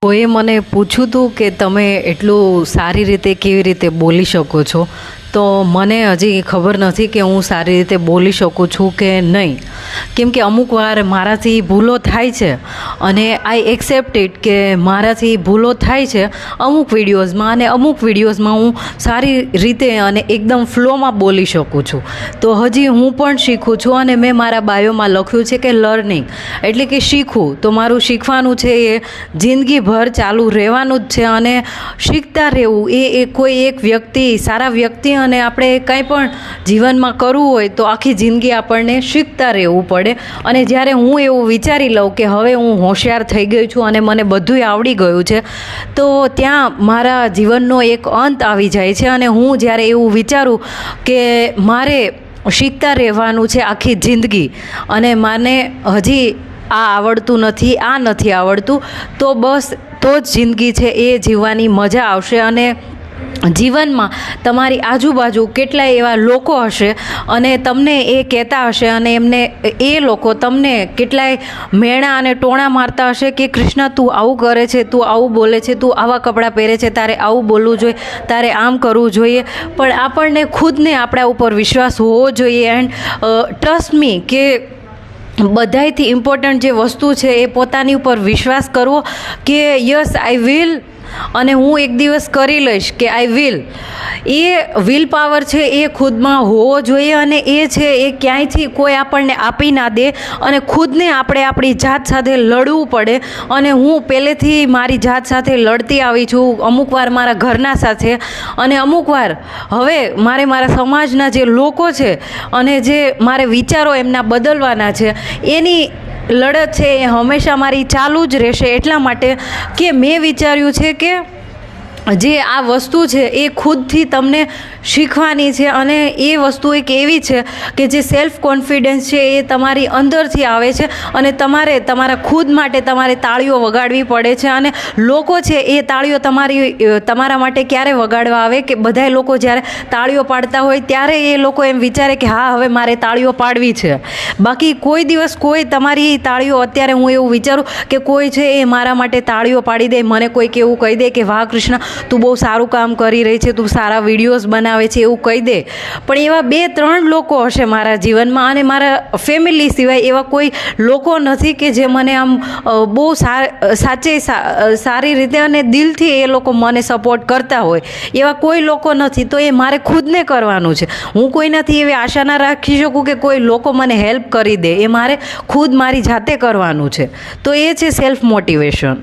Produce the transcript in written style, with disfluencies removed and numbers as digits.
કોઈએ મને પૂછ્યું હતું કે તમે એટલું સારી રીતે કેવી રીતે બોલી શકો છો, તો મને હજી ખબર નથી કે હું સારી રીતે બોલી શકું છું કે નહીં. કેમ કે અમુક વાર મારાથી ભૂલો થાય છે અને આઈ એક્સેપ્ટ ઇટ કે મારાથી ભૂલો થાય છે અમુક વિડીયોઝમાં, અને અમુક વિડીયોઝમાં હું સારી રીતે અને એકદમ ફ્લોમાં બોલી શકું છું. તો હજી હું પણ શીખું છું અને મેં મારા બાયોમાં લખ્યું છે કે લર્નિંગ એટલે કે શીખવું. તો મારું શીખવાનું છે એ જિંદગીભર ચાલુ રહેવાનું જ છે, અને શીખતા રહેવું એ કોઈ એક વ્યક્તિ, સારા વ્યક્તિ, અને આપણે કંઈ પણ જીવનમાં કરવું હોય તો આખી જિંદગી આપણને શીખતા રહેવું પડે. અને જ્યારે હું એવું વિચારી લઉં કે હવે હું હોશિયાર થઈ ગઈ છું અને મને બધુંય આવડી ગયું છે, તો ત્યાં મારા જીવનનો એક અંત આવી જાય છે. અને હું જ્યારે એવું વિચારું કે મારે શીખતા રહેવાનું છે આખી જિંદગી અને મને હજી આ આવડતું નથી, આ નથી આવડતું, તો બસ તો જ જિંદગી છે એ જીવવાની મજા આવશે. અને જીવનમાં તમારી આજુબાજુ કેટલાય એવા લોકો હશે અને તમને એ કહેતા હશે, અને એમને એ લોકો તમને કેટલાય મેણા અને ટોણા મારતા હશે કે કૃષ્ણા, તું આવું કરે છે, તું આવું બોલે છે, તું આવા કપડાં પહેરે છે, તારે આવું બોલવું જોઈએ, તારે આમ કરવું જોઈએ. પણ આપણને ખુદને આપણા ઉપર વિશ્વાસ હોવો જોઈએ. એન્ડ ટ્રસ્ટ મી કે બધાયથી ઇમ્પોર્ટન્ટ જે વસ્તુ છે એ પોતાની ઉપર વિશ્વાસ કરવો કે યસ આઈ વિલ, અને હું એક દિવસ કરી લઈશ, કે I will. A will power છે એ ખુદમાં હોવો જોઈએ, અને એ છે એ ક્યાંયથી કોઈ આપણને આપી ના દે, અને ખુદને આપણે આપણી જાત સાથે લડવું પડે. અને હું પહેલેથી મારી જાત સાથે લડતી આવી છું, અમુક વાર મારા ઘરના સાથે, અને અમુક વાર હવે મારે મારા સમાજના જે લોકો છે અને જે મારે વિચારો એમના બદલવાના છે, એની લડત છે એ હંમેશા મારી ચાલુ જ રહેશે. એટલા માટે કે મેં વિચાર્યું છે કે જે આ વસ્તુ છે એ ખુદથી તમને શીખવાની છે, અને એ વસ્તુ એક એવી છે કે જે સેલ્ફ કોન્ફિડન્સ છે એ તમારી અંદરથી આવે છે, અને તમારે તમારા ખુદ માટે તમારે તાળીઓ વગાડવી પડે છે. અને લોકો છે એ તાળીઓ તમારા માટે ક્યારે વગાડવા આવે કે બધાય લોકો જ્યારે તાળીઓ પાડતા હોય ત્યારે એ લોકો એમ વિચારે કે હા, હવે મારે તાળીઓ પાડવી છે. બાકી કોઈ દિવસ કોઈ તમારી તાળીઓ, અત્યારે હું એવું વિચારું કે કોઈ છે એ મારા માટે તાળીઓ પાડી દે, મને કોઈક એવું કહી દે કે વાહ કૃષ્ણા, તું બહુ સારું કામ કરી રહી છે, તું સારા વિડીયોઝ બનાવે છે, એવું કહી દે. પણ એવા 2-3 લોકો હશે મારા જીવનમાં, અને મારા ફેમિલી સિવાય એવા કોઈ લોકો નથી કે જે મને આમ બહુ સારી રીતે અને દિલથી એ લોકો મને સપોર્ટ કરતા હોય. એવા કોઈ લોકો નથી. તો એ મારે ખુદને કરવાનું છે. હું કોઈનાથી એવી આશા ના રાખી શકું કે કોઈ લોકો મને હેલ્પ કરી દે. એ મારે ખુદ મારી જાતે કરવાનું છે. તો એ છે સેલ્ફ મોટિવેશન.